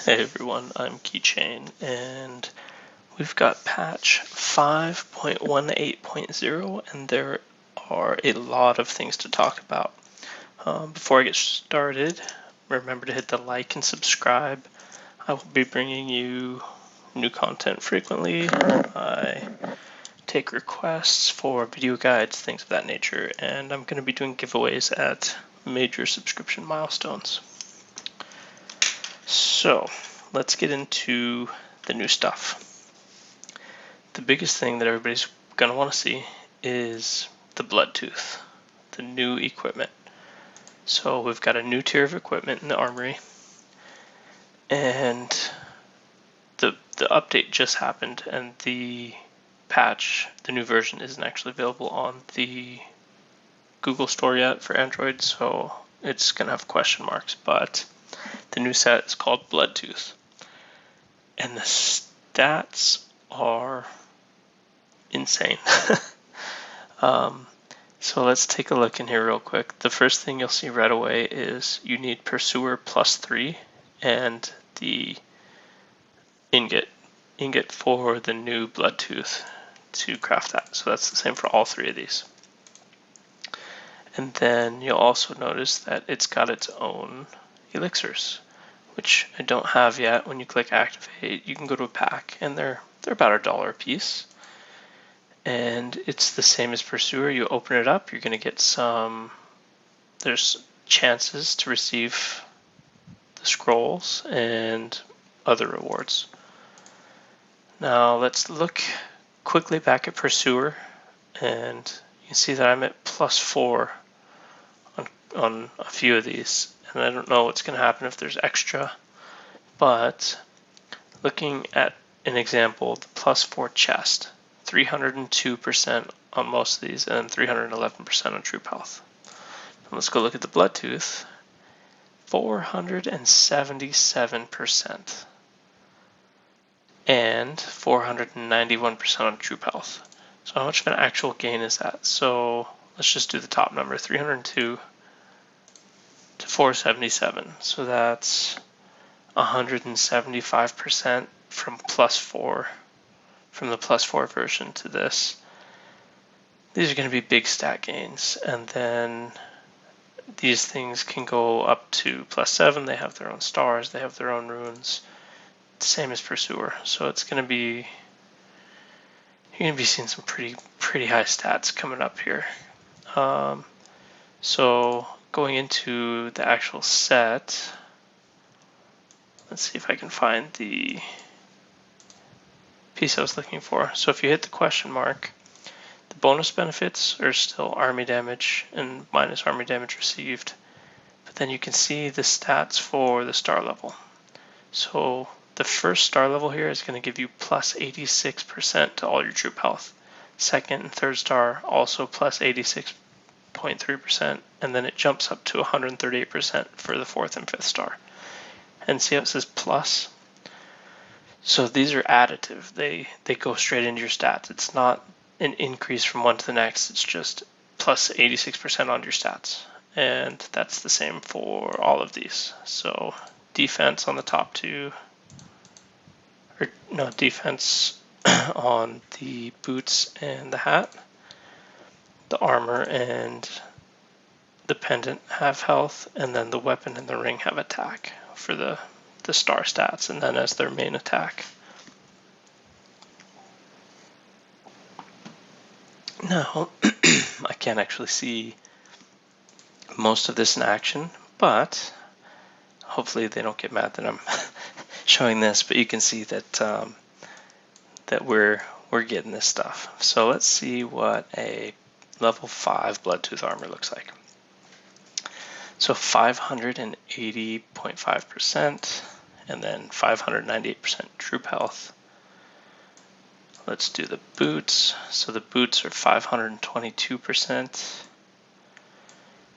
Hey everyone, I'm Keychain, and we've got patch 5.18.0, and there are a lot of things to talk about. Before I get started, remember to hit the like and subscribe. I will be bringing you new content frequently. I take requests for video guides, things of that nature, and I'm going to be doing giveaways at major subscription milestones. So let's get into the new stuff. The biggest thing that everybody's going to want to see is the Bloodtooth, the new equipment. So we've got a new tier of equipment in the armory, and the update just happened, and the patch, the new version, isn't actually available on the Google Store yet for Android, so it's going to have question marks, but the new set is called Bloodtooth. And the stats are insane. So let's take a look in here real quick. The first thing you'll see right away is you need Pursuer +3 and the ingot for the new Bloodtooth to craft that. So that's the same for all three of these. And then you'll also notice that it's got its own elixirs, which I don't have yet. When you click activate, you can go to a pack, and they're about $1 a piece. And it's the same as Pursuer. You open it up, you're going to get there's chances to receive the scrolls and other rewards. Now let's look quickly back at Pursuer, and you can see that I'm at +4 on a few of these. And I don't know what's going to happen if there's extra, but looking at an example, the +4 chest, 302% on most of these, and 311% on troop health. And let's go look at the Bloodtooth, 477%, and 491% on troop health. So how much of an actual gain is that? So let's just do the top number, 302 to 477. So that's 175% from +4, from the +4 version to this. These are going to be big stat gains. And then these things can go up to +7. They have their own stars, they have their own runes, same as Pursuer. So it's going to be, you're going to be seeing some pretty high stats coming up here. So going into the actual set, let's see if I can find the piece I was looking for. So if you hit the question mark, the bonus benefits are still army damage and minus army damage received. But then you can see the stats for the star level. So the first star level here is going to give you +86% to all your troop health. Second and third star also +86.3%, and then it jumps up to 138% for the fourth and fifth star. And see how it says plus? So these are additive. They go straight into your stats. It's not an increase from one to the next. It's just +86% on your stats. And that's the same for all of these. So defense on the top two, or no, defense on the boots and the hat. The armor and the pendant have health, and then the weapon and the ring have attack for the star stats, and then as their main attack. Now, I can't actually see most of this in action, but hopefully they don't get mad that I'm showing this, but you can see that that we're getting this stuff. So let's see what a level 5 Bloodtooth armor looks like. So 580.5%, and then 598% troop health. Let's do the boots. So the boots are 522%,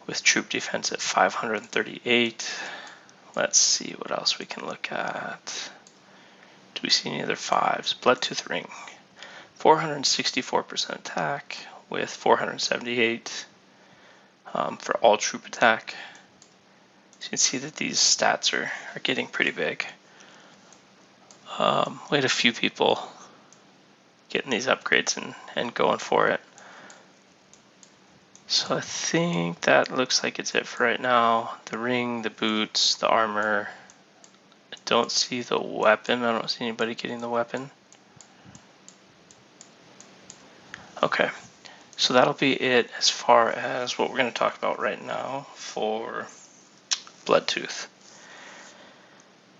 with troop defense at 538. Let's see what else we can look at. Do we see any other 5s? Bloodtooth ring, 464% attack with 478 for all troop attack. So you can see that these stats are getting pretty big. We had a few people getting these upgrades and going for it. So I think that looks like it's it for right now. The ring, the boots, the armor. I don't see the weapon. I don't see anybody getting the weapon. Okay, so that'll be it as far as what we're going to talk about right now for Bloodtooth.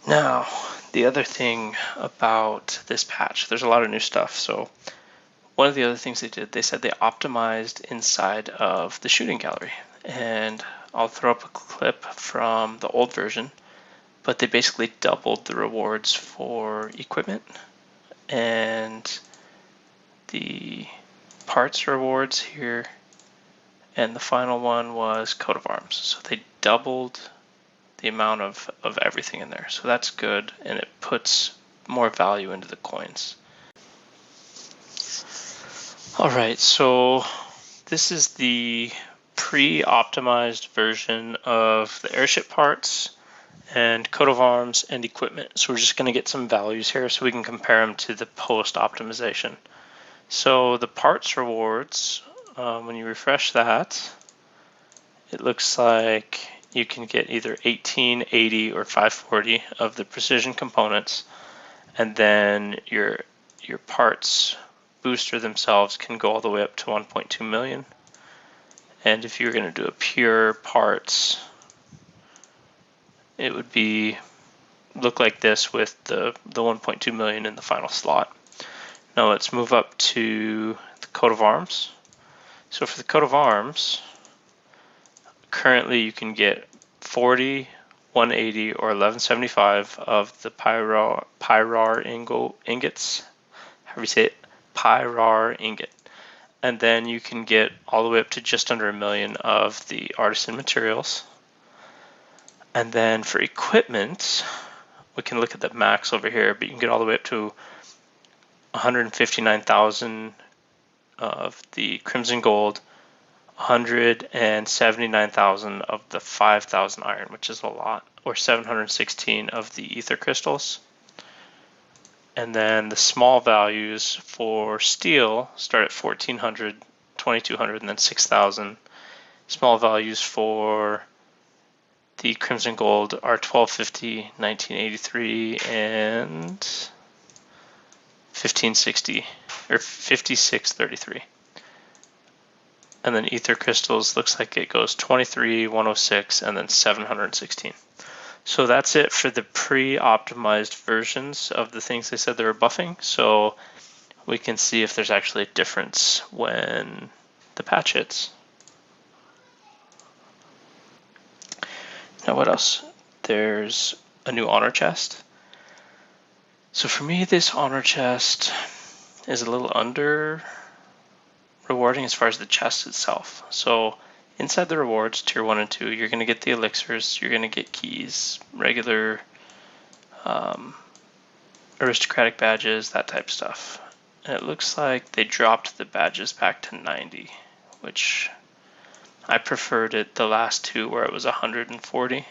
Now, the other thing about this patch, there's a lot of new stuff. So one of the other things they did, they said they optimized inside of the shooting gallery. And I'll throw up a clip from the old version, but they basically doubled the rewards for equipment and the parts rewards here, and the final one was coat of arms. So they doubled the amount of everything in there. So that's good, and it puts more value into the coins. All right, so this is the pre-optimized version of the airship parts and coat of arms and equipment. So we're just going to get some values here so we can compare them to the post-optimization. So the parts rewards, when you refresh that, it looks like you can get either 18, 80, or 540 of the precision components, and then your parts booster themselves can go all the way up to 1.2 million. And if you're going to do a pure parts, it would look like this with the 1.2 million in the final slot. Now let's move up to the coat of arms. So for the coat of arms, currently you can get 40, 180, or 1175 of the pyrar ingots. How do you say it? Pyrar ingot. And then you can get all the way up to just under 1 million of the artisan materials. And then for equipment, we can look at the max over here, but you can get all the way up to 159,000 of the crimson gold, 179,000 of the 5,000 iron, which is a lot, or 716 of the ether crystals. And then the small values for steel start at 1,400, 2,200, and then 6,000. Small values for the crimson gold are 1250, 1983, and 1560 or 5633. And then ether crystals looks like it goes 23, 106, and then 716. So that's it for the pre-optimized versions of the things they said they were buffing. So we can see if there's actually a difference when the patch hits. Now what else? There's a new honor chest. So for me, this honor chest is a little under rewarding as far as the chest itself. So inside the rewards, tier 1 and 2, you're going to get the elixirs, you're going to get keys, regular aristocratic badges, that type of stuff. And it looks like they dropped the badges back to 90, which I preferred it the last two where it was 140.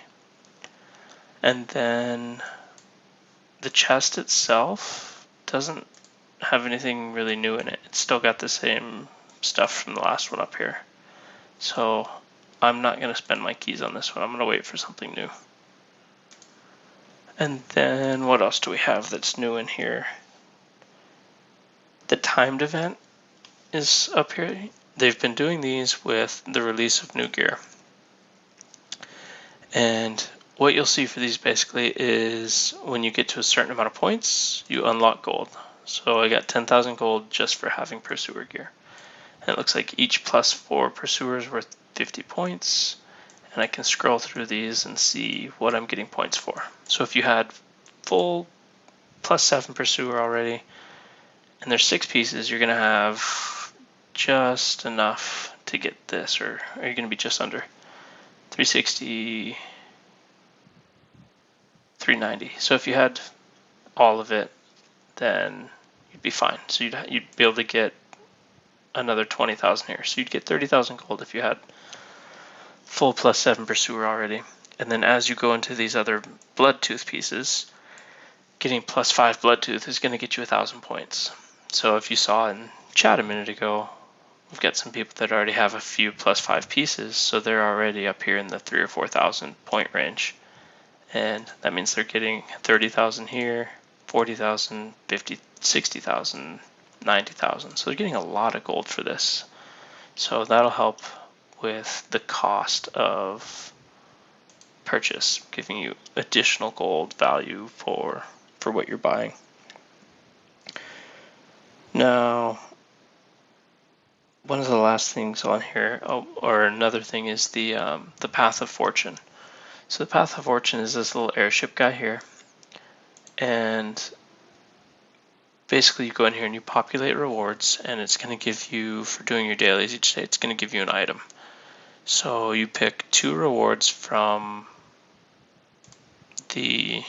And then the chest itself doesn't have anything really new in it. It's still got the same stuff from the last one up here. So I'm not going to spend my keys on this one. I'm going to wait for something new. And then what else do we have that's new in here? The timed event is up here. They've been doing these with the release of new gear. And what you'll see for these basically is when you get to a certain amount of points, you unlock gold. So I got 10,000 gold just for having pursuer gear. And it looks like each +4 pursuer is worth 50 points. And I can scroll through these and see what I'm getting points for. So if you had full +7 pursuer already, and there's 6 pieces, you're going to have just enough to get this, or are you going to be just under 360, 390. So if you had all of it, then you'd be fine. So you'd be able to get another 20,000 here. So you'd get 30,000 gold if you had full +7 pursuer already. And then as you go into these other Bloodtooth pieces, getting +5 Bloodtooth is going to get you 1,000 points. So if you saw in chat a minute ago, we've got some people that already have a few +5 pieces, so they're already up here in the 3,000 or 4,000 point range. And that means they're getting 30,000 here, 40,000, 50, 60,000, 90,000. So they're getting a lot of gold for this. So that'll help with the cost of purchase, giving you additional gold value for what you're buying. Now, one of the last things on here, or another thing, is the Path of Fortune. So the Path of Fortune is this little airship guy here, and basically you go in here and you populate rewards, and it's going to give you, for doing your dailies each day, it's going to give you an item. So you pick 2 rewards from the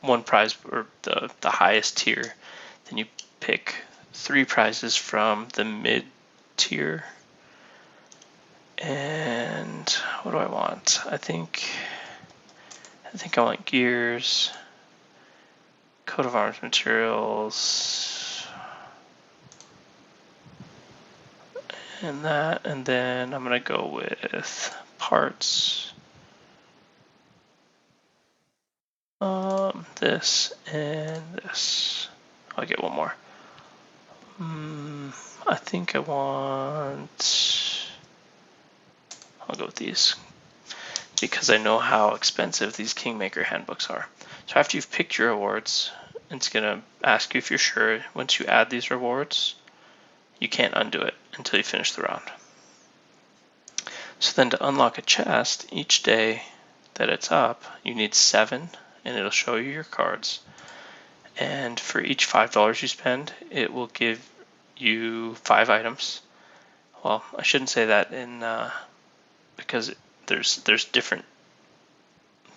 one prize, or the highest tier, then you pick 3 prizes from the mid tier. And what do I want? I think I want gears, coat of arms materials, and that, and then I'm gonna go with parts, this and this. I'll get one more. I think I'll go with these, because I know how expensive these Kingmaker handbooks are. So after you've picked your rewards, it's going to ask you if you're sure. Once you add these rewards, you can't undo it until you finish the round. So then to unlock a chest, each day that it's up, you need 7, and it'll show you your cards. And for each $5 you spend, it will give you 5 items. Well, I shouldn't say that because there's different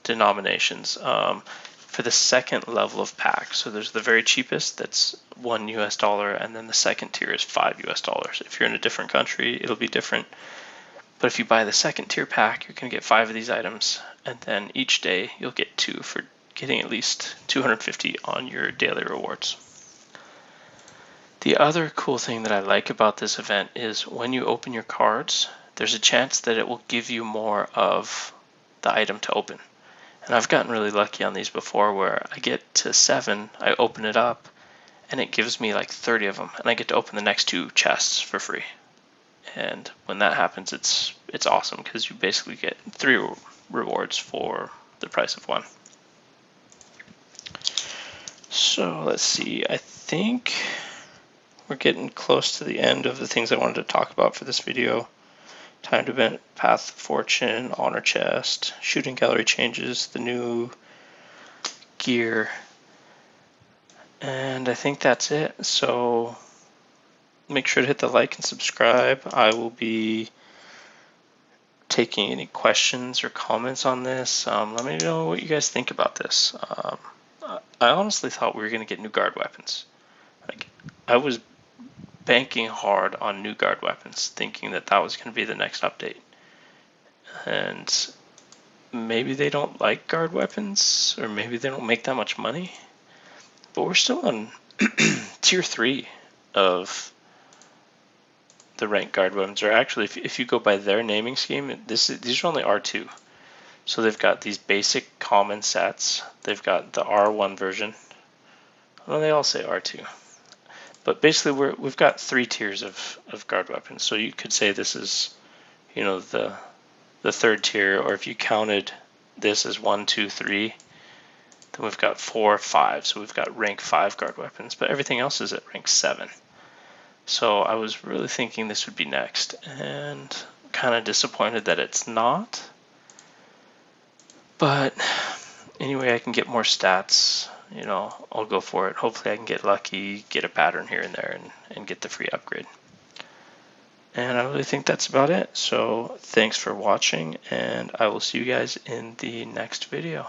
denominations. For the second level of pack, so there's the very cheapest, that's $1 and then the second tier is $5. If you're in a different country, it'll be different. But if you buy the second tier pack, you're going to get 5 of these items, and then each day you'll get 2 for getting at least 250 on your daily rewards. The other cool thing that I like about this event is when you open your cards, there's a chance that it will give you more of the item to open. And I've gotten really lucky on these before, where I get to 7, I open it up, and it gives me like 30 of them, and I get to open the next 2 chests for free. And when that happens, it's awesome, because you basically get 3 rewards for the price of 1. So let's see, I think we're getting close to the end of the things I wanted to talk about for this video. Time to event, Path of Fortune, honor chest, shooting gallery changes, the new gear, and I think that's it. So make sure to hit the like and subscribe. I will be taking any questions or comments on this. Let me know what you guys think about this. I honestly thought we were going to get new guard weapons. I was banking hard on new guard weapons, thinking that was going to be the next update. And maybe they don't like guard weapons, or maybe they don't make that much money. But we're still on tier 3 of the ranked guard weapons. Or actually, if you go by their naming scheme, these are only R2. So they've got these basic common sets. They've got the R1 version. Well, they all say R2. But basically, we've got 3 tiers of guard weapons. So you could say this is, the 3rd tier, or if you counted this as 1, 2, 3, then we've got 4, 5. So we've got rank 5 guard weapons, but everything else is at rank 7. So I was really thinking this would be next, and kind of disappointed that it's not. But anyway, I can get more stats. I'll go for it. Hopefully I can get lucky, get a pattern here and there, and get the free upgrade. And I really think that's about it. So thanks for watching, and I will see you guys in the next video.